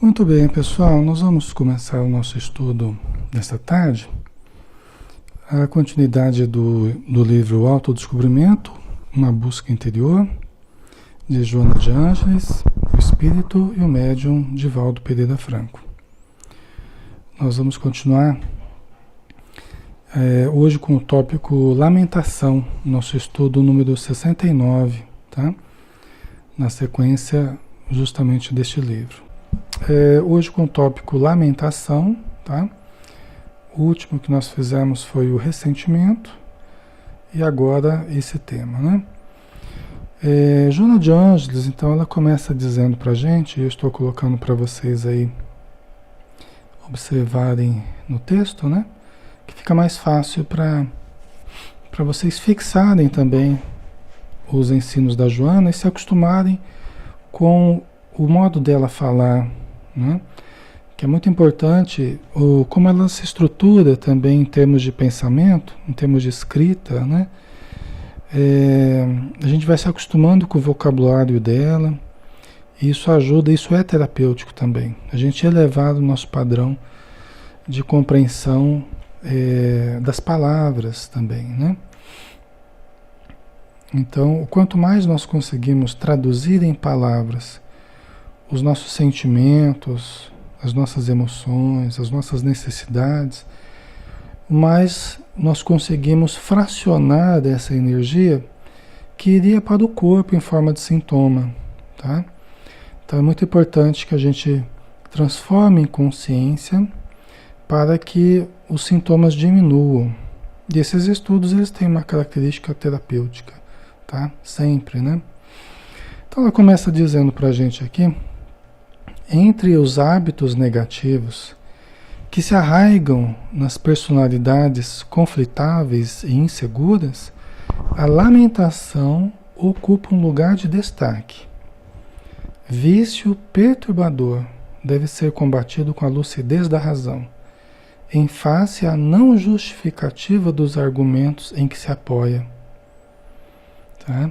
Muito bem, pessoal, nós vamos começar o nosso estudo nesta tarde, a continuidade do livro Autodescobrimento, Uma Busca Interior, de Joana de Ângeles, o Espírito e o Médium Divaldo Pereira Franco. Nós vamos continuar hoje com o tópico Lamentação, nosso estudo número 69, tá? Na sequência justamente deste livro. Hoje com o tópico Lamentação, tá? O último que nós fizemos foi o ressentimento e agora esse tema, né? Joana de Ângeles, então, ela começa dizendo pra gente, e eu estou colocando para vocês aí observarem no texto, né? Que fica mais fácil para vocês fixarem também os ensinos da Joana e se acostumarem com o modo dela falar, né? Que é muito importante como ela se estrutura também em termos de pensamento, em termos de escrita, né? A gente vai se acostumando com o vocabulário dela, e isso ajuda, isso é terapêutico também. A gente elevar o nosso padrão de compreensão das palavras também, né? Então, quanto mais nós conseguimos traduzir em palavras os nossos sentimentos, as nossas emoções, as nossas necessidades, mais nós conseguimos fracionar essa energia que iria para o corpo em forma de sintoma, tá? Então é muito importante que a gente transforme em consciência para que os sintomas diminuam. E esses estudos, eles têm uma característica terapêutica, tá? Sempre, né? Então ela começa dizendo para a gente aqui: entre os hábitos negativos que se arraigam nas personalidades conflitáveis e inseguras, a lamentação ocupa um lugar de destaque. Vício perturbador deve ser combatido com a lucidez da razão, em face à não justificativa dos argumentos em que se apoia. Tá?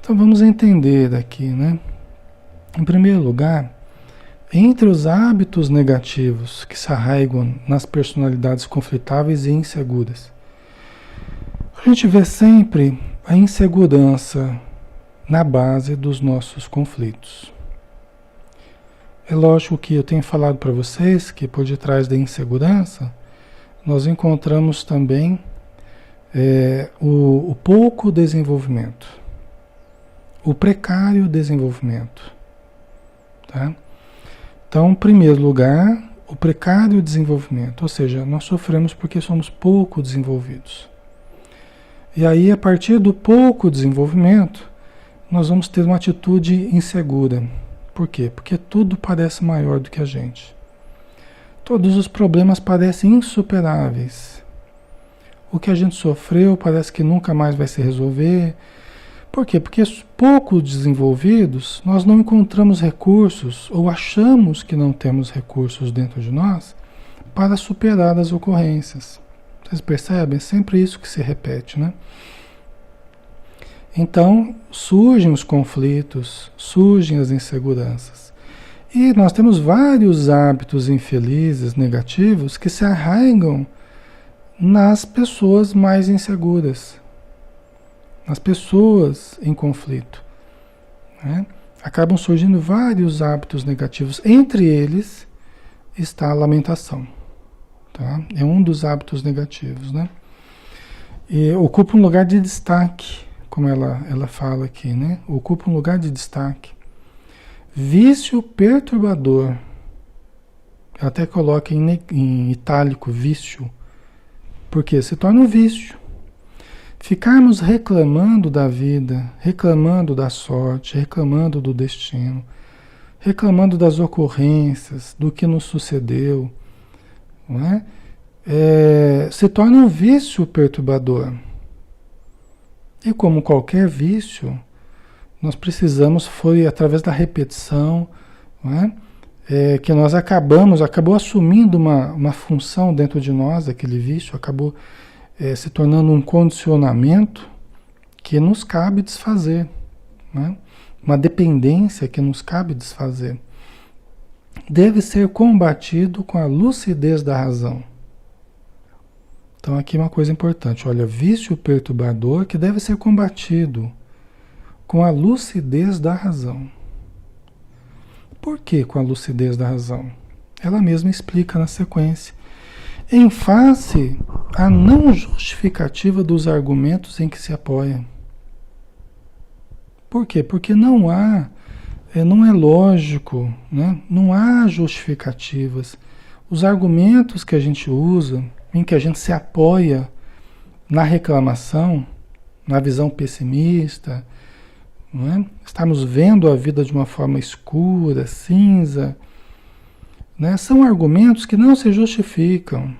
Então vamos entender aqui, né? Em primeiro lugar, entre os hábitos negativos que se arraigam nas personalidades conflitáveis e inseguras, a gente vê sempre a insegurança na base dos nossos conflitos. É lógico que eu tenho falado para vocês que por detrás da insegurança nós encontramos também o pouco desenvolvimento, o precário desenvolvimento, tá? Então, em primeiro lugar, o precário desenvolvimento, ou seja, nós sofremos porque somos pouco desenvolvidos. E aí, a partir do pouco desenvolvimento, nós vamos ter uma atitude insegura. Por quê? Porque tudo parece maior do que a gente. Todos os problemas parecem insuperáveis. O que a gente sofreu parece que nunca mais vai se resolver. Por quê? Porque pouco desenvolvidos, nós não encontramos recursos ou achamos que não temos recursos dentro de nós para superar as ocorrências. Vocês percebem? É sempre isso que se repete, né? Então, surgem os conflitos, surgem as inseguranças. E nós temos vários hábitos infelizes, negativos, que se arraigam nas pessoas mais inseguras, nas pessoas em conflito, né? Acabam surgindo vários hábitos negativos. Entre eles está a lamentação, tá? É um dos hábitos negativos, né? E ocupa um lugar de destaque, como ela fala aqui, né? Ocupa um lugar de destaque. Vício perturbador. Ela até coloca em itálico vício, porque se torna um vício. Ficarmos reclamando da vida, reclamando da sorte, reclamando do destino, reclamando das ocorrências, do que nos sucedeu, não é? Se torna um vício perturbador. E como qualquer vício, nós precisamos, foi através da repetição, não é? Que nós acabou assumindo uma função dentro de nós, aquele vício, acabou se tornando um condicionamento que nos cabe desfazer, né? Uma dependência que nos cabe desfazer. deve ser combatido com a lucidez da razão. Então aqui uma coisa importante, olha, vício perturbador que deve ser combatido com a lucidez da razão. Por que com a lucidez da razão? Ela mesma explica na sequência. Em face à não justificativa dos argumentos em que se apoia. Por quê? Porque não é lógico, né? Não há justificativas. Os argumentos que a gente usa, em que a gente se apoia na reclamação, na visão pessimista, não é? Estamos vendo a vida de uma forma escura, cinza, né? São argumentos que não se justificam.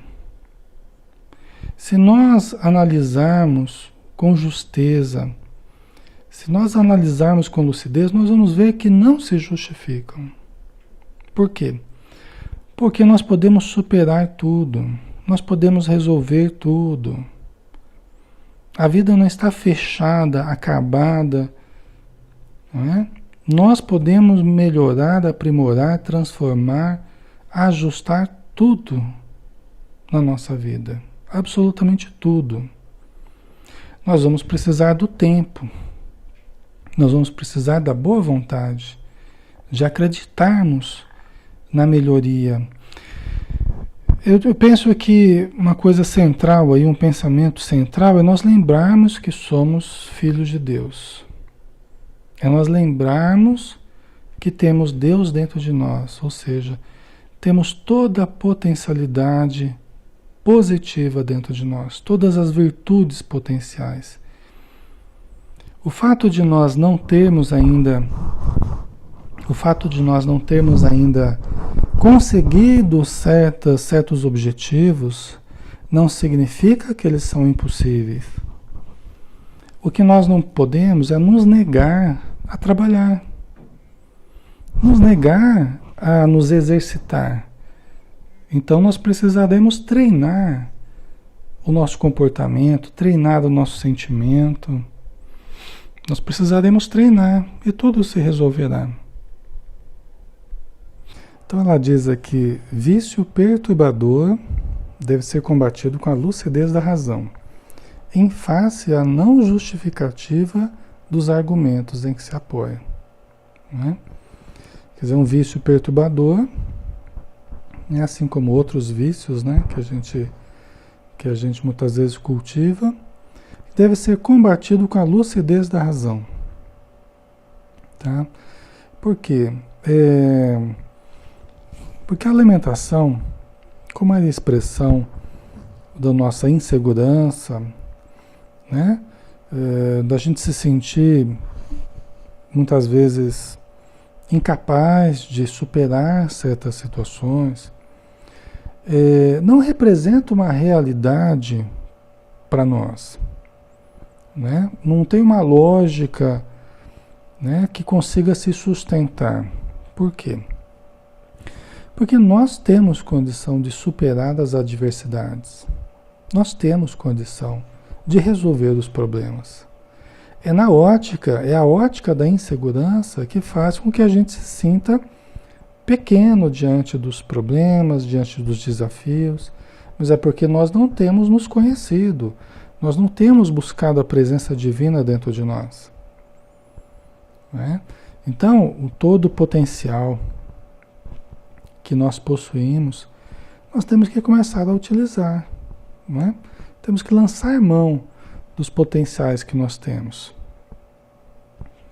Se nós analisarmos com justeza, se nós analisarmos com lucidez, nós vamos ver que não se justificam. Por quê? Porque nós podemos superar tudo, nós podemos resolver tudo. A vida não está fechada, acabada, não é? Nós podemos melhorar, aprimorar, transformar, ajustar tudo na nossa vida. Absolutamente tudo. Nós vamos precisar do tempo. Nós vamos precisar da boa vontade, de acreditarmos na melhoria. Eu penso que uma coisa central aí, um pensamento central, é nós lembrarmos que somos filhos de Deus. É nós lembrarmos que temos Deus dentro de nós, ou seja, temos toda a potencialidade positiva dentro de nós, todas as virtudes potenciais. O fato de nós não termos ainda conseguido certos objetivos não significa que eles são impossíveis. O que nós não podemos é nos negar a trabalhar, nos negar a nos exercitar. Então nós precisaremos treinar o nosso comportamento, treinar o nosso sentimento. Nós precisaremos treinar e tudo se resolverá. Então ela diz aqui, vício perturbador deve ser combatido com a lucidez da razão, em face à não justificativa dos argumentos em que se apoia. Né? Quer dizer, um vício perturbador, né? Assim como outros vícios, né? que a gente muitas vezes cultiva, deve ser combatido com a lucidez da razão. Tá? Por quê? Porque a alimentação, como é a expressão da nossa insegurança, né? Da gente se sentir muitas vezes incapaz de superar certas situações, não representa uma realidade para nós. Né? Não tem uma lógica, né, que consiga se sustentar. Por quê? Porque nós temos condição de superar as adversidades. Nós temos condição de resolver os problemas. É a ótica da insegurança que faz com que a gente se sinta pequeno diante dos problemas, diante dos desafios, mas é porque nós não temos nos conhecido. Nós não temos buscado a presença divina dentro de nós. Né? Então, todo o potencial que nós possuímos, nós temos que começar a utilizar. Né? Temos que lançar mão dos potenciais que nós temos.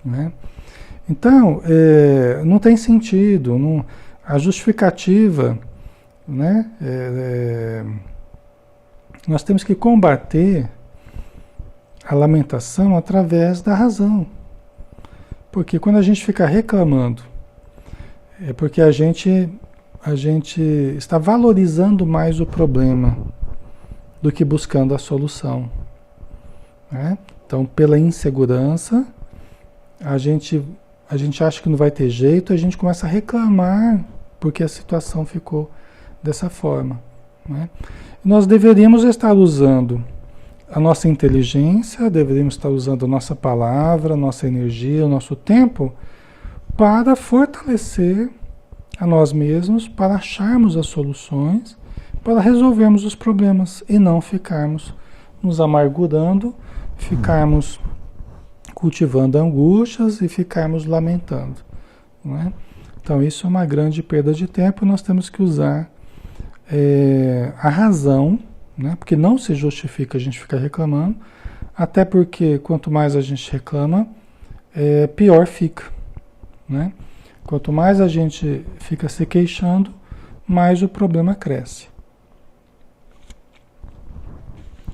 Né? Então, não tem sentido. A justificativa, né? Nós temos que combater a lamentação através da razão. Porque quando a gente fica reclamando, é porque a gente está valorizando mais o problema do que buscando a solução. Né? Então, pela insegurança, a gente acha que não vai ter jeito, a gente começa a reclamar porque a situação ficou dessa forma. Né? Nós deveríamos estar usando a nossa inteligência, deveríamos estar usando a nossa palavra, a nossa energia, o nosso tempo para fortalecer a nós mesmos para acharmos as soluções, para resolvermos os problemas e não ficarmos nos amargurando, ficarmos cultivando angústias e ficarmos lamentando, não é? Então isso é uma grande perda de tempo. Nós temos que usar a razão, né? Porque não se justifica a gente ficar reclamando, até porque quanto mais a gente reclama, pior fica, né? Quanto mais a gente fica se queixando, mais o problema cresce.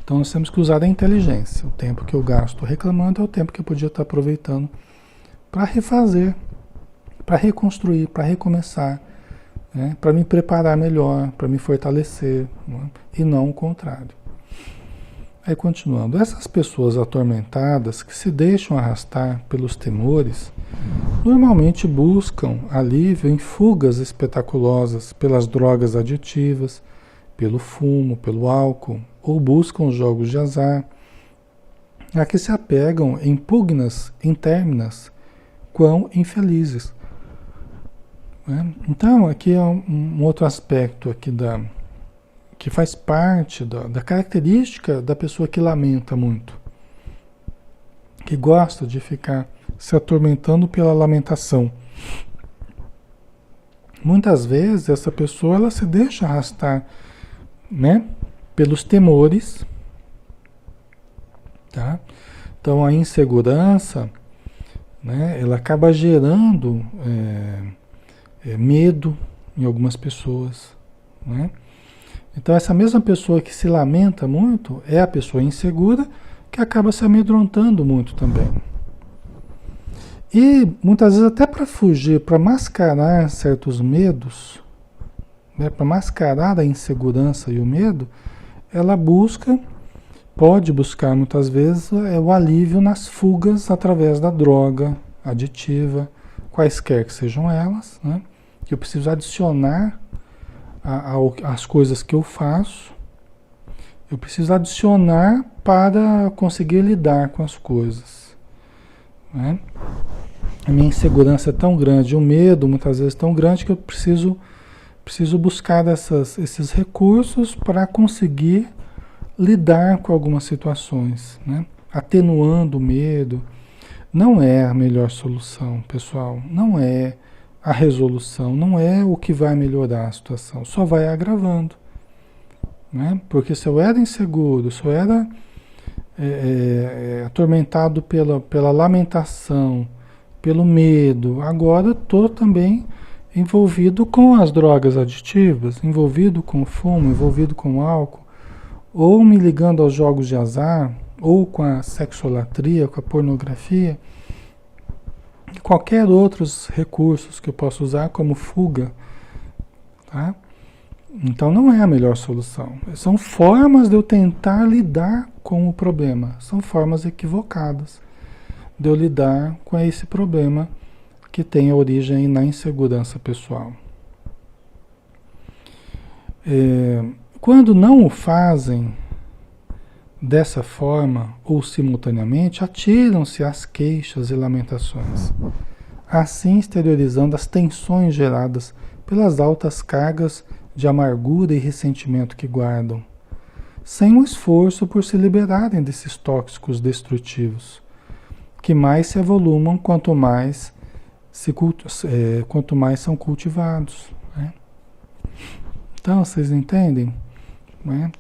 Então nós temos que usar a inteligência. O tempo que eu gasto reclamando é o tempo que eu podia estar aproveitando para refazer, para reconstruir, para recomeçar, né? Para me preparar melhor, para me fortalecer, né? E não o contrário. Aí continuando, essas pessoas atormentadas que se deixam arrastar pelos temores, normalmente buscam alívio em fugas espetaculosas pelas drogas aditivas, pelo fumo, pelo álcool, ou buscam jogos de azar, a que se apegam em pugnas internas, quão infelizes. Né? Então, aqui é um outro aspecto aqui que faz parte da característica da pessoa que lamenta muito, que gosta de ficar se atormentando pela lamentação. Muitas vezes essa pessoa ela se deixa arrastar, né, pelos temores, tá? Então a insegurança, né, ela acaba gerando medo em algumas pessoas, né? Então essa mesma pessoa que se lamenta muito é a pessoa insegura que acaba se amedrontando muito também. E muitas vezes até para fugir, para mascarar certos medos, né, para mascarar a insegurança e o medo, ela pode buscar muitas vezes o alívio nas fugas através da droga aditiva, quaisquer que sejam elas, né? Que eu preciso adicionar as coisas que eu faço, eu preciso adicionar para conseguir lidar com as coisas, né? A minha insegurança é tão grande, o medo muitas vezes é tão grande que eu preciso buscar esses recursos para conseguir lidar com algumas situações, né? Atenuando o medo. Não é a melhor solução, pessoal. Não é a resolução, não é o que vai melhorar a situação. Só vai agravando, né? Porque se eu era inseguro, se eu era atormentado pela lamentação, pelo medo, agora estou também envolvido com as drogas aditivas, envolvido com o fumo, envolvido com o álcool, ou me ligando aos jogos de azar, ou com a sexolatria, com a pornografia, e qualquer outros recursos que eu possa usar como fuga, tá? Então não é a melhor solução. São formas de eu tentar lidar com o problema, são formas equivocadas de eu lidar com esse problema que tem a origem na insegurança pessoal. Quando não o fazem dessa forma ou simultaneamente, atiram-se às queixas e lamentações, assim exteriorizando as tensões geradas pelas altas cargas de amargura e ressentimento que guardam, sem um esforço por se liberarem desses tóxicos destrutivos, que mais se avolumam quanto mais são cultivados, né? Então, vocês entendem? Né?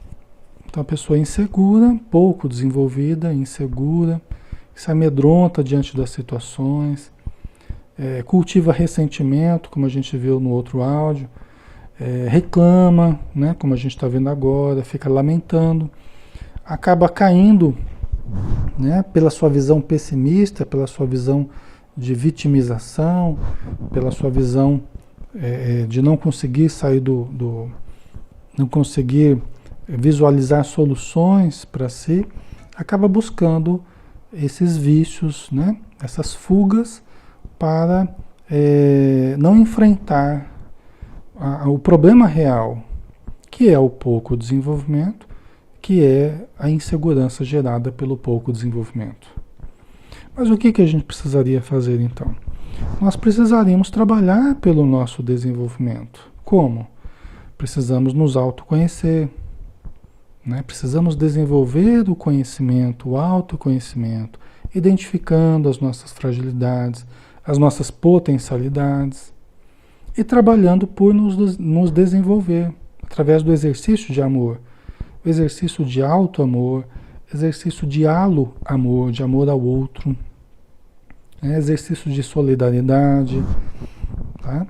Então, a pessoa insegura, pouco desenvolvida, insegura, se amedronta diante das situações, cultiva ressentimento, como a gente viu no outro áudio, reclama, né? Como a gente está vendo agora, fica lamentando, acaba caindo, né? Pela sua visão pessimista, pela sua visão de vitimização, pela sua visão de não conseguir sair não conseguir visualizar soluções para si, acaba buscando esses vícios, né? Essas fugas para não enfrentar o problema real, que é o pouco desenvolvimento, que é a insegurança gerada pelo pouco desenvolvimento. Mas o que a gente precisaria fazer então? nós precisaríamos trabalhar pelo nosso desenvolvimento. Como? Precisamos nos autoconhecer, né? Precisamos desenvolver o conhecimento, o autoconhecimento, identificando as nossas fragilidades, as nossas potencialidades e trabalhando por nos desenvolver através do exercício de amor, o exercício de auto-amor, exercício de alo-amor, de amor ao outro, né? Exercício de solidariedade, tá?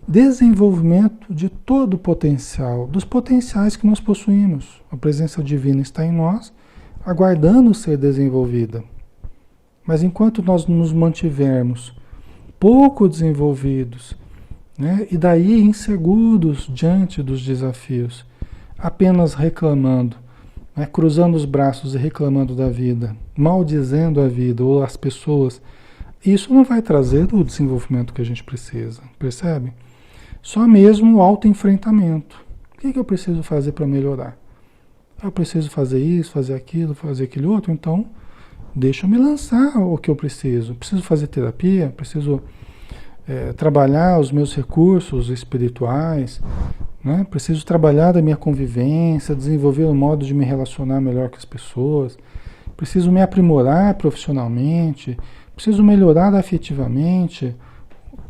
Desenvolvimento de todo o potencial, dos potenciais que nós possuímos. A presença divina está em nós, aguardando ser desenvolvida. Mas enquanto nós nos mantivermos pouco desenvolvidos, né, e daí inseguros diante dos desafios, apenas reclamando, né, cruzando os braços e reclamando da vida, maldizendo a vida ou as pessoas, isso não vai trazer o desenvolvimento que a gente precisa, percebe? Só mesmo o autoenfrentamento. O que eu preciso fazer para melhorar? Eu preciso fazer isso, fazer aquilo, fazer aquele outro, então deixa eu me lançar o que eu preciso. Preciso fazer terapia, preciso trabalhar os meus recursos espirituais, né? Preciso trabalhar da minha convivência, desenvolver um modo de me relacionar melhor com as pessoas, preciso me aprimorar profissionalmente, preciso melhorar afetivamente,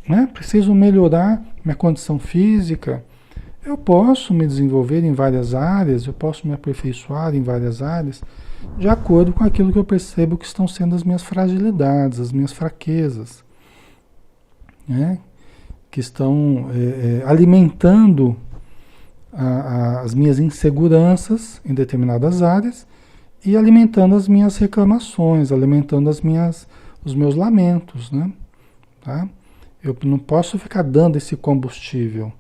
né? Preciso melhorar minha condição física. Eu posso me desenvolver em várias áreas, eu posso me aperfeiçoar em várias áreas, de acordo com aquilo que eu percebo que estão sendo as minhas fragilidades, as minhas fraquezas, né? Que estão alimentando as minhas inseguranças em determinadas áreas e alimentando as minhas reclamações, alimentando os meus lamentos, né? Tá? Eu não posso ficar dando esse combustível.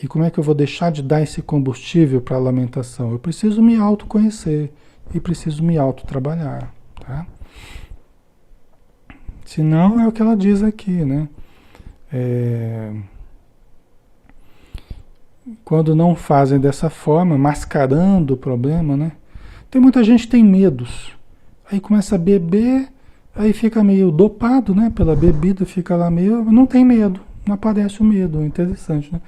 E como é que eu vou deixar de dar esse combustível para a lamentação? Eu preciso me autoconhecer e preciso me autotrabalhar, tá? Senão é o que ela diz aqui, né? Quando não fazem dessa forma, mascarando o problema, né? Tem muita gente que tem medos. Aí começa a beber, aí fica meio dopado, né? Pela bebida, fica lá meio... Não tem medo, não aparece o medo. Interessante, né?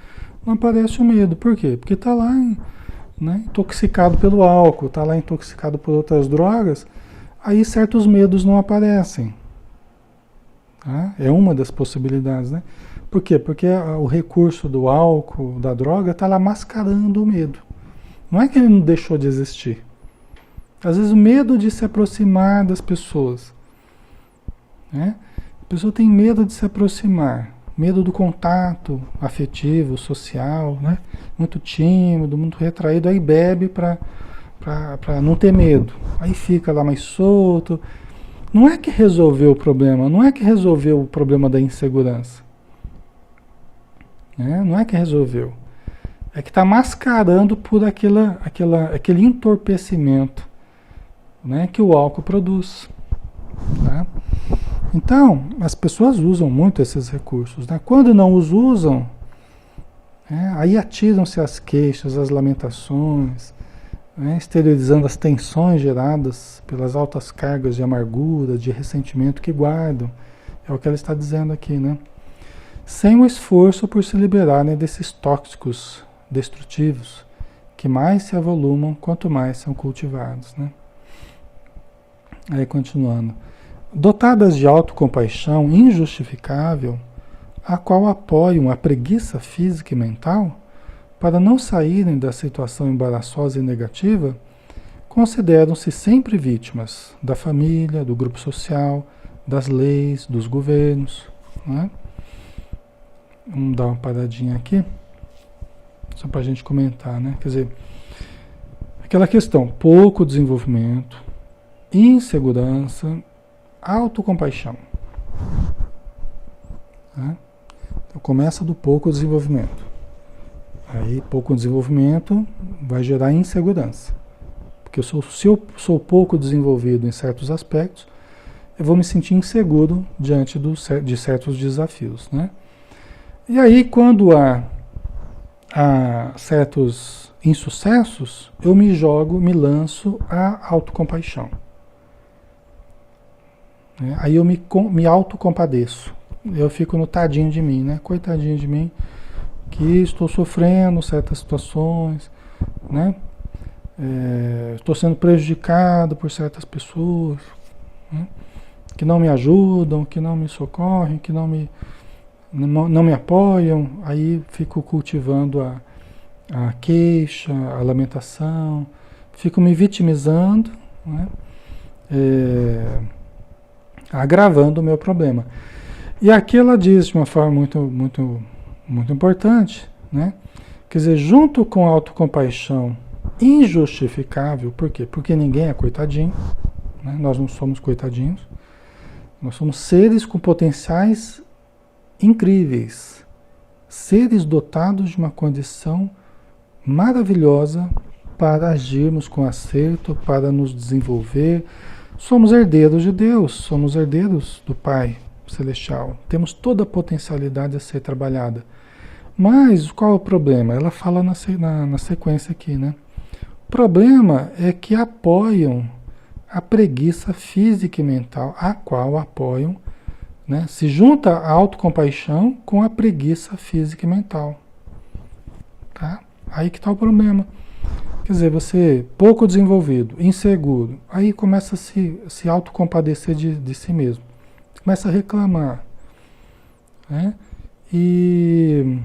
Não aparece o medo. Por quê? Porque está lá, né, intoxicado pelo álcool, está lá intoxicado por outras drogas, aí certos medos não aparecem. Tá? É uma das possibilidades, né? Por quê? Porque o recurso do álcool, da droga, está lá mascarando o medo. Não é que ele não deixou de existir. Às vezes o medo de se aproximar das pessoas, né? A pessoa tem medo de se aproximar, medo do contato afetivo, social, né? Muito tímido, muito retraído, aí bebe para não ter medo. Aí fica lá mais solto. Não é que resolveu o problema, não é que resolveu o problema da insegurança. Não é que resolveu. É que está mascarando por aquele entorpecimento, né, que o álcool produz. Tá? Então, as pessoas usam muito esses recursos, né? Quando não os usam, aí atiram-se as queixas, as lamentações, né, exteriorizando as tensões geradas pelas altas cargas de amargura, de ressentimento que guardam. É o que ela está dizendo aqui, né? Sem o esforço por se liberarem desses tóxicos destrutivos, que mais se avolumam quanto mais são cultivados, né? Aí continuando. Dotadas de autocompaixão injustificável, a qual apoiam a preguiça física e mental, para não saírem da situação embaraçosa e negativa, consideram-se sempre vítimas da família, do grupo social, das leis, dos governos, né? Vamos dar uma paradinha aqui, só para a gente comentar, né? Quer dizer, aquela questão, pouco desenvolvimento, insegurança, autocompaixão. Tá? Então começa do pouco desenvolvimento. Aí pouco desenvolvimento vai gerar insegurança. Porque se eu sou pouco desenvolvido em certos aspectos, eu vou me sentir inseguro diante de certos desafios, né? E aí, quando há certos insucessos, eu me jogo, me lanço à autocompaixão. né? Aí eu me autocompadeço. Eu fico no tadinho de mim, né? Coitadinho de mim, que estou sofrendo certas situações, né? Estou sendo prejudicado por certas pessoas, né? Que não me ajudam, que não me socorrem, que não me apoiam. Aí fico cultivando a queixa, a lamentação, fico me vitimizando, né? Agravando o meu problema. E aqui ela diz de uma forma muito, muito, muito importante, né? Quer dizer, junto com a autocompaixão injustificável, por quê? Porque ninguém é coitadinho, né? Nós não somos coitadinhos, nós somos seres com potenciais incríveis, seres dotados de uma condição maravilhosa para agirmos com acerto, para nos desenvolver. Somos herdeiros de Deus, somos herdeiros do Pai Celestial. Temos toda a potencialidade a ser trabalhada. Mas qual é o problema? Ela fala na sequência aqui, né? O problema é que apoiam a preguiça física e mental, a qual apoiam, né? Se junta a autocompaixão com a preguiça física e mental. Tá? Aí que está o problema. Quer dizer, você pouco desenvolvido, inseguro, aí começa a se autocompadecer de si mesmo. Começa a reclamar. Né? E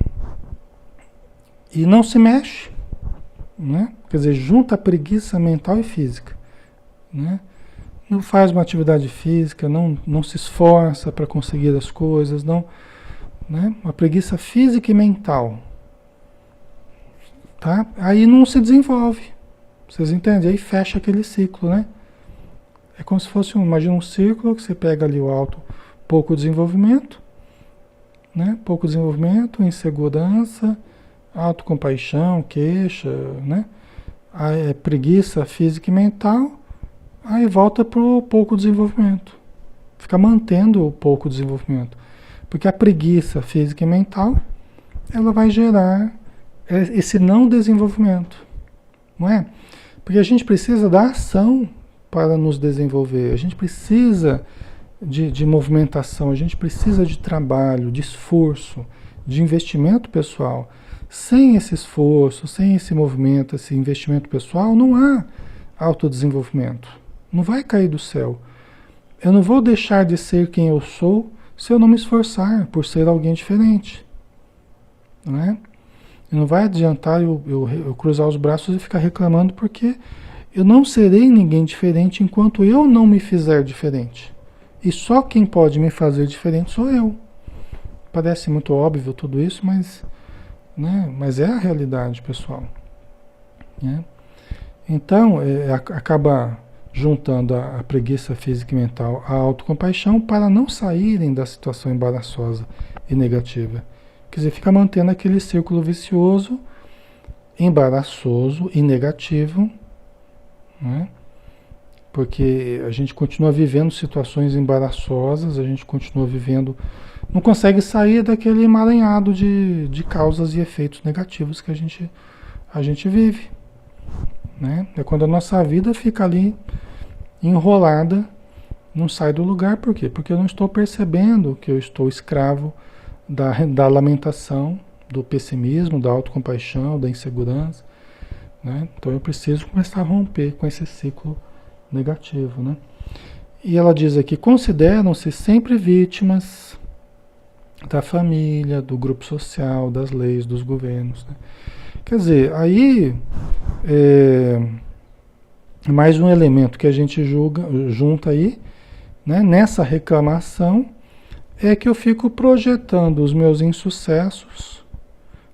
não se mexe. Né? Quer dizer, junta a preguiça mental e física. Né? Não faz uma atividade física, não se esforça para conseguir as coisas, não, né? Uma preguiça física e mental. Tá? Aí não se desenvolve. Vocês entendem? Aí fecha aquele ciclo, né? É como se fosse, imagina um círculo que você pega ali o alto, pouco desenvolvimento, né? Pouco desenvolvimento, insegurança, autocompaixão, queixa, né? Aí é preguiça física e mental, aí volta para o pouco desenvolvimento. Fica mantendo o pouco desenvolvimento. Porque a preguiça física e mental, ela vai gerar esse não desenvolvimento, não é? Porque a gente precisa da ação para nos desenvolver, a gente precisa de movimentação, a gente precisa de trabalho, de esforço, de investimento pessoal. Sem esse esforço, sem esse movimento, esse investimento pessoal, não há autodesenvolvimento. Não vai cair do céu. Eu não vou deixar de ser quem eu sou se eu não me esforçar por ser alguém diferente, não é? Não vai adiantar eu cruzar os braços e ficar reclamando, porque eu não serei ninguém diferente enquanto eu não me fizer diferente. E só quem pode me fazer diferente sou eu. Parece muito óbvio tudo isso, mas, né, mas é a realidade, pessoal. Né? Então, acaba juntando a preguiça física e mental à autocompaixão para não saírem da situação embaraçosa e negativa. Quer dizer, fica mantendo aquele círculo vicioso, embaraçoso e negativo, né? Porque a gente continua vivendo situações embaraçosas, a gente continua vivendo, não consegue sair daquele emaranhado de causas e efeitos negativos que a gente vive. Né? É quando a nossa vida fica ali enrolada, não sai do lugar. Por quê? Porque eu não estou percebendo que eu estou escravo da lamentação, do pessimismo, da autocompaixão, da insegurança. Né? Então eu preciso começar a romper com esse ciclo negativo. Né? E ela diz aqui, consideram-se sempre vítimas da família, do grupo social, das leis, dos governos. Né? Quer dizer, aí mais um elemento que a gente junta aí, né, nessa reclamação, é que eu fico projetando os meus insucessos,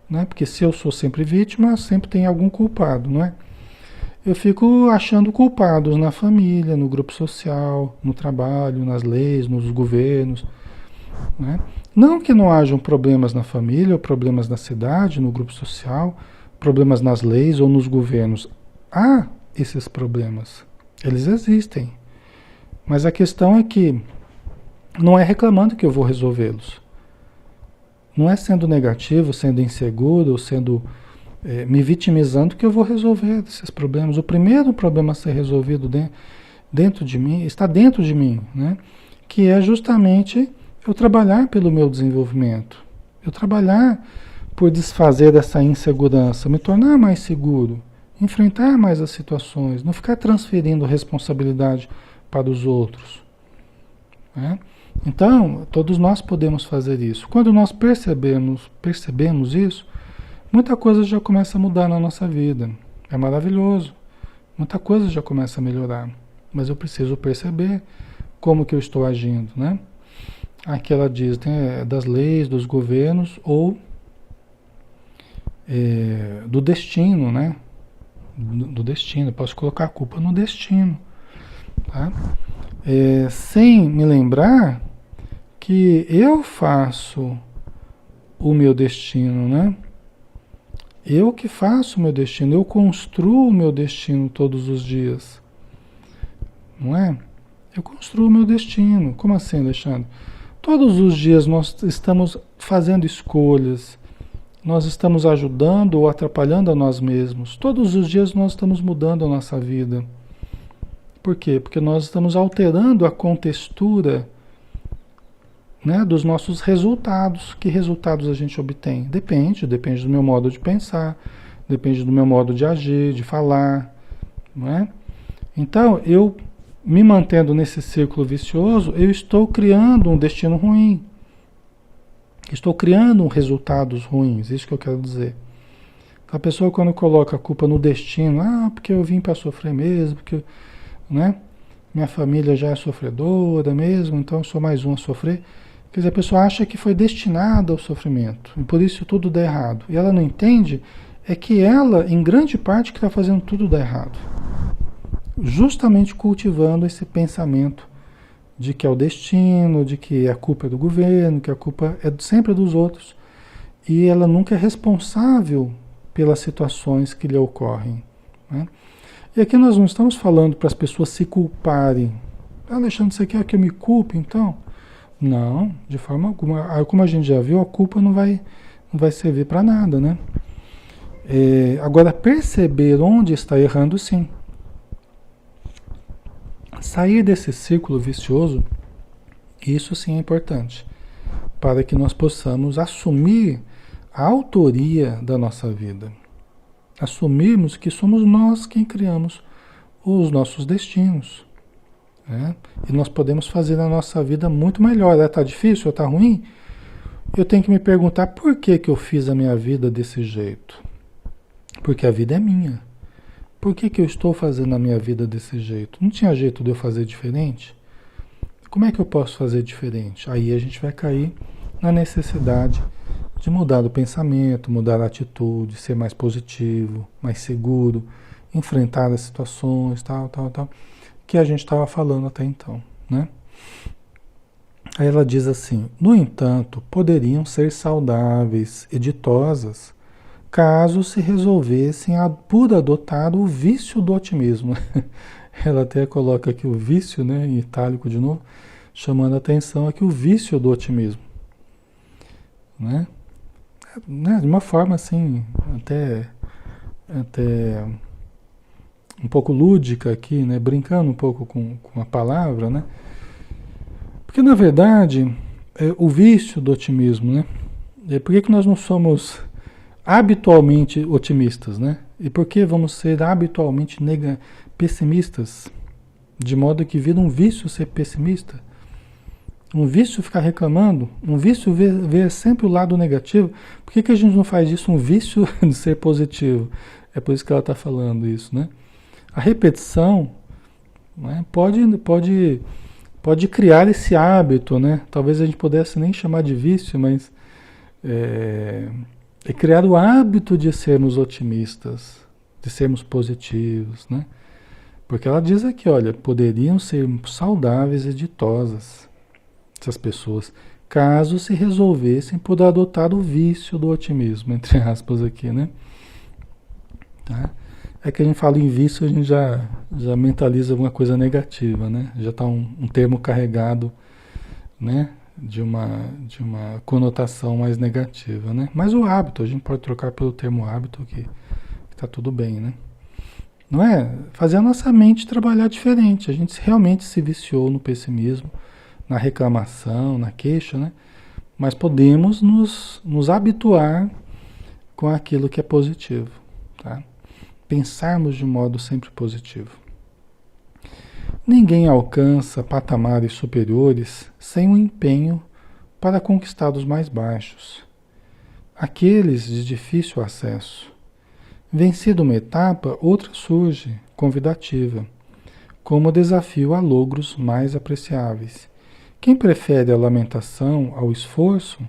né, porque se eu sou sempre vítima, sempre tem algum culpado, não é? Eu fico achando culpados na família, no grupo social, no trabalho, nas leis, nos governos, né? Não que não hajam problemas na família, ou problemas na cidade, no grupo social, problemas nas leis ou nos governos. Há esses problemas, eles existem. Mas a questão é que não é reclamando que eu vou resolvê-los. Não é sendo negativo, sendo inseguro, ou sendo me vitimizando que eu vou resolver esses problemas. O primeiro problema a ser resolvido dentro de mim, está dentro de mim, né? que é justamente eu trabalhar pelo meu desenvolvimento, eu trabalhar por desfazer dessa insegurança, me tornar mais seguro, enfrentar mais as situações, não ficar transferindo responsabilidade para os outros, né? Então, todos nós podemos fazer isso. Quando nós percebemos isso, muita coisa já começa a mudar na nossa vida. É maravilhoso. Muita coisa já começa a melhorar. Mas eu preciso perceber como que eu estou agindo, né? Aqui ela diz, das leis, dos governos ou do destino, né? Do destino. Posso colocar a culpa no destino, tá? Sem me lembrar que eu faço o meu destino, né? Eu que faço o meu destino, eu construo o meu destino todos os dias, não é? Eu construo o meu destino. Como assim, Alexandre? Todos os dias nós estamos fazendo escolhas, nós estamos ajudando ou atrapalhando a nós mesmos. Todos os dias nós estamos mudando a nossa vida. Por quê? Porque nós estamos alterando a contextura, né, dos nossos resultados. Que resultados a gente obtém? Depende do meu modo de pensar, depende do meu modo de agir, de falar, não é? Então, eu me mantendo nesse círculo vicioso, eu estou criando um destino ruim. Estou criando resultados ruins, isso que eu quero dizer. A pessoa quando coloca a culpa no destino, porque eu vim para sofrer mesmo, porque, né, minha família já é sofredora mesmo, então eu sou mais um a sofrer. Quer dizer, a pessoa acha que foi destinada ao sofrimento, e por isso tudo dá errado. E ela não entende que ela, em grande parte, que está fazendo tudo dar errado. Justamente cultivando esse pensamento de que é o destino, de que a culpa é do governo, que a culpa é sempre dos outros. E ela nunca é responsável pelas situações que lhe ocorrem, né? E aqui nós não estamos falando para as pessoas se culparem. Alexandre, você quer que eu me culpe, então? Não, de forma alguma. Como a gente já viu, a culpa não vai servir para nada, né? Agora, perceber onde está errando, sim. Sair desse círculo vicioso, isso sim é importante, para que nós possamos assumir a autoria da nossa vida. Assumirmos que somos nós quem criamos os nossos destinos, né? E nós podemos fazer a nossa vida muito melhor. Está difícil, está ruim? Eu tenho que me perguntar por que eu fiz a minha vida desse jeito. Porque a vida é minha. Por que eu estou fazendo a minha vida desse jeito? Não tinha jeito de eu fazer diferente? Como é que eu posso fazer diferente? Aí a gente vai cair na necessidade de mudar o pensamento, mudar a atitude, ser mais positivo, mais seguro, enfrentar as situações, tal, que a gente estava falando até então, né? Aí ela diz assim: no entanto, poderiam ser saudáveis e ditosas caso se resolvessem por adotar o vício do otimismo. Ela até coloca aqui o vício, né, em itálico de novo, chamando a atenção aqui o vício do otimismo, né? De uma forma assim, até um pouco lúdica aqui, né, brincando um pouco com a palavra, né? Porque na verdade, o vício do otimismo, né? Por que nós não somos habitualmente otimistas, né? E por que vamos ser habitualmente pessimistas? De modo que vira um vício ser pessimista. Um vício ficar reclamando, um vício ver sempre o lado negativo. Por que a gente não faz disso um vício de ser positivo? É por isso que ela está falando isso, né? A repetição, né, pode criar esse hábito, né? Talvez a gente pudesse nem chamar de vício, mas é criar o hábito de sermos otimistas, de sermos positivos, né? Porque ela diz aqui, olha, poderiam ser saudáveis e ditosas essas pessoas, caso se resolvessem por adotar o vício do otimismo, entre aspas aqui, né? Tá? É que a gente fala em vício, a gente já mentaliza alguma coisa negativa, né? Já está um termo carregado, né, de uma conotação mais negativa, né? Mas o hábito, a gente pode trocar pelo termo hábito, que está tudo bem, né? Não é? Fazer a nossa mente trabalhar diferente. A gente realmente se viciou no pessimismo, na reclamação, na queixa, né? Mas podemos nos habituar com aquilo que é positivo, tá? Pensarmos de modo sempre positivo. Ninguém alcança patamares superiores sem um empenho para conquistar os mais baixos, aqueles de difícil acesso. Vencida uma etapa, outra surge, convidativa, como desafio a logros mais apreciáveis. Quem prefere a lamentação ao esforço,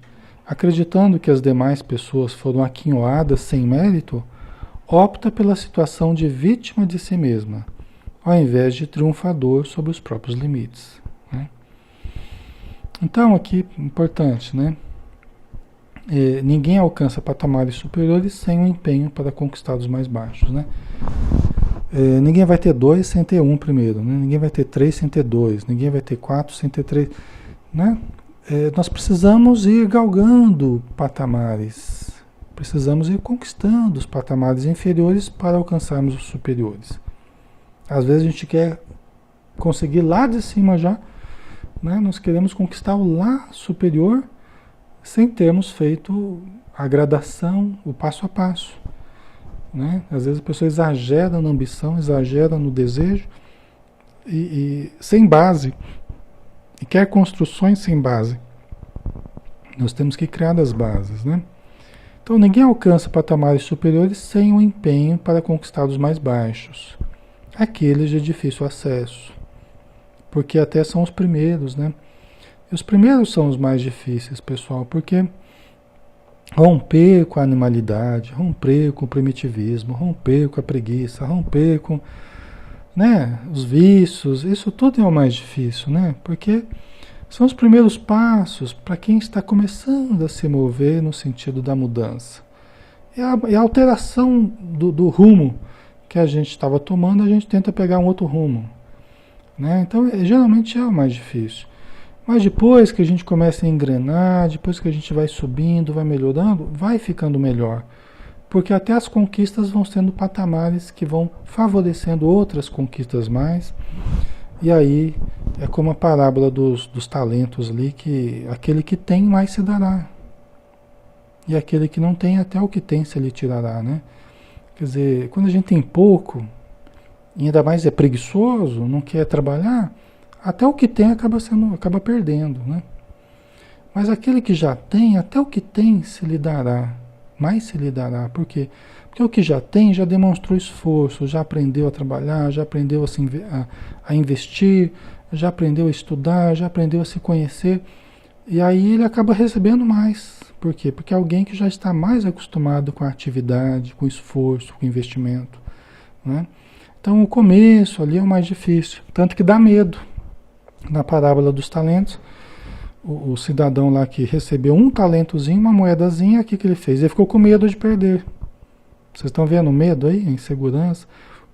acreditando que as demais pessoas foram aquinhoadas sem mérito, opta pela situação de vítima de si mesma, ao invés de triunfador sobre os próprios limites, né? Então, aqui, importante, né? Ninguém alcança patamares superiores sem um empenho para conquistar os mais baixos, né? Ninguém vai ter 2 sem ter 1 primeiro, né? Ninguém vai ter 3 sem ter 2, ninguém vai ter 4 sem ter 3, né? Nós precisamos ir galgando patamares, precisamos ir conquistando os patamares inferiores para alcançarmos os superiores. Às vezes a gente quer conseguir lá de cima já, né? Nós queremos conquistar o lá superior sem termos feito a gradação, o passo a passo, né? Às vezes a pessoa exagera na ambição, exagera no desejo e sem base, e quer construções sem base. Nós temos que criar as bases, né? Então ninguém alcança patamares superiores sem um empenho para conquistar os mais baixos, aqueles de difícil acesso, porque até são os primeiros, né? E os primeiros são os mais difíceis, pessoal, porque romper com a animalidade, romper com o primitivismo, romper com a preguiça, romper com, né, os vícios, isso tudo é o mais difícil, né? Porque são os primeiros passos para quem está começando a se mover no sentido da mudança. E a alteração do rumo que a gente estava tomando, a gente tenta pegar um outro rumo, né? Então, geralmente é o mais difícil. Mas depois que a gente começa a engrenar, depois que a gente vai subindo, vai melhorando, vai ficando melhor. Porque até as conquistas vão sendo patamares que vão favorecendo outras conquistas mais. E aí é como a parábola dos talentos ali, que aquele que tem mais se dará. E aquele que não tem, até o que tem se lhe tirará, né? Quer dizer, quando a gente tem pouco, e ainda mais é preguiçoso, não quer trabalhar, até o que tem acaba perdendo, né? Mas aquele que já tem, até o que tem se lhe dará, mais se lhe dará. Por quê? Porque o que já tem já demonstrou esforço, já aprendeu a trabalhar, já aprendeu a investir, já aprendeu a estudar, já aprendeu a se conhecer. E aí ele acaba recebendo mais. Por quê? Porque é alguém que já está mais acostumado com a atividade, com o esforço, com o investimento, né? Então o começo ali é o mais difícil, tanto que dá medo. Na parábola dos talentos, o cidadão lá que recebeu um talentozinho, uma moedazinha, o que ele fez? Ele ficou com medo de perder. Vocês estão vendo o medo aí? Insegurança,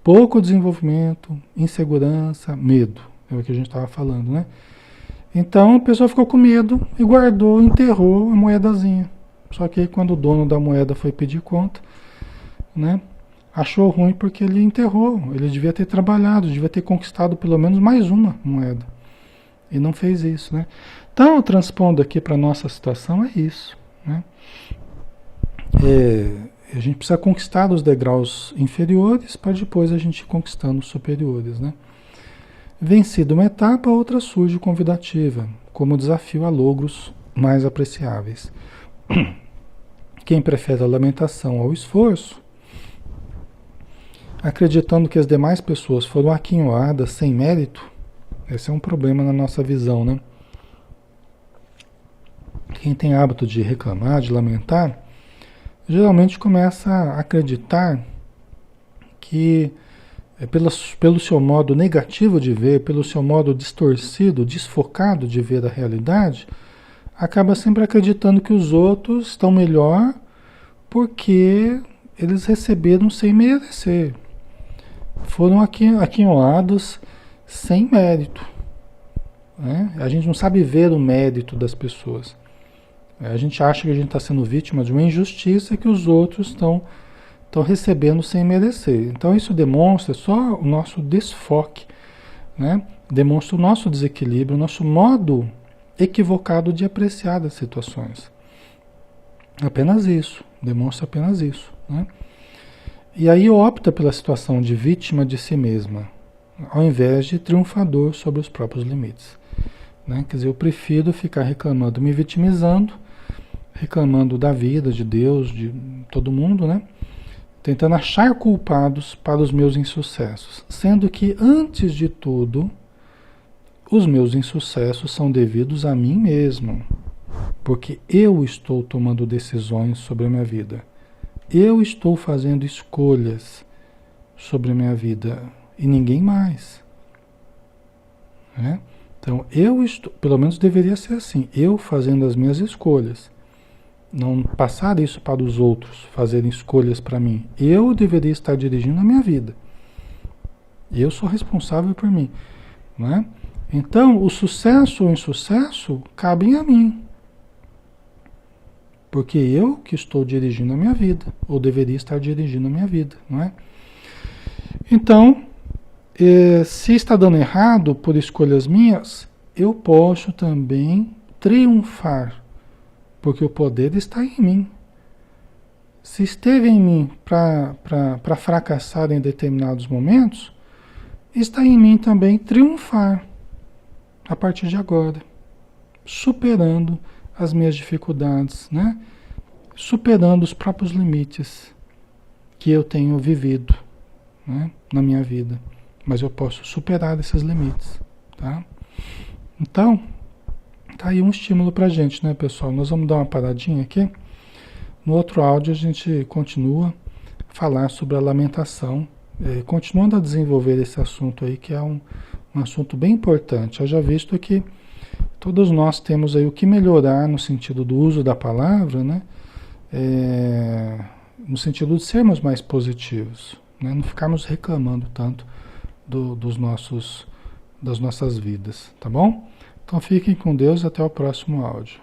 pouco desenvolvimento, insegurança, medo. É o que a gente estava falando, né? Então a pessoa ficou com medo e guardou, enterrou a moedazinha. Só que aí, quando o dono da moeda foi pedir conta, né? Achou ruim porque ele enterrou. Ele devia ter trabalhado, devia ter conquistado pelo menos mais uma moeda. E não fez isso, né? Então, transpondo aqui para a nossa situação, é isso, né? A gente precisa conquistar os degraus inferiores para depois a gente ir conquistando os superiores, né? Vencida uma etapa, outra surge convidativa, como desafio a logros mais apreciáveis. Quem prefere a lamentação ao esforço, acreditando que as demais pessoas foram aquinhoadas sem mérito, esse é um problema na nossa visão, né? Quem tem hábito de reclamar, de lamentar, geralmente começa a acreditar que, pelo seu modo negativo de ver, pelo seu modo distorcido, desfocado de ver a realidade, acaba sempre acreditando que os outros estão melhor porque eles receberam sem merecer. Foram aquinhoados sem mérito, né? A gente não sabe ver o mérito das pessoas. A gente acha que a gente está sendo vítima de uma injustiça que os outros estão recebendo sem merecer. Então isso demonstra só o nosso desfoque, né? Demonstra o nosso desequilíbrio, o nosso modo equivocado de apreciar as situações. Apenas isso, demonstra apenas isso, né? E aí opta pela situação de vítima de si mesma, ao invés de triunfador sobre os próprios limites, né? Quer dizer, eu prefiro ficar reclamando, me vitimizando, reclamando da vida, de Deus, de todo mundo, né? Tentando achar culpados para os meus insucessos, sendo que, antes de tudo, os meus insucessos são devidos a mim mesmo, porque eu estou tomando decisões sobre a minha vida. Eu estou fazendo escolhas sobre a minha vida e ninguém mais, né? Então, eu estou, pelo menos deveria ser assim, eu fazendo as minhas escolhas. Não passar isso para os outros, fazerem escolhas para mim. Eu deveria estar dirigindo a minha vida. Eu sou responsável por mim, né? Então, o sucesso ou o insucesso cabem a mim. Porque eu que estou dirigindo a minha vida, ou deveria estar dirigindo a minha vida, não é? Então, se está dando errado por escolhas minhas, eu posso também triunfar, porque o poder está em mim. Se esteve em mim para fracassar em determinados momentos, está em mim também triunfar a partir de agora, superando as minhas dificuldades, né? Superando os próprios limites que eu tenho vivido, né, na minha vida. Mas eu posso superar esses limites, tá? Então, tá aí um estímulo pra gente, né, pessoal? Nós vamos dar uma paradinha aqui. No outro áudio a gente continua a falar sobre a lamentação, continuando a desenvolver esse assunto aí, que é um assunto bem importante. Haja visto que todos nós temos aí o que melhorar no sentido do uso da palavra, né? No sentido de sermos mais positivos, né? Não ficarmos reclamando tanto das nossas vidas, tá bom? Então fiquem com Deus, até o próximo áudio.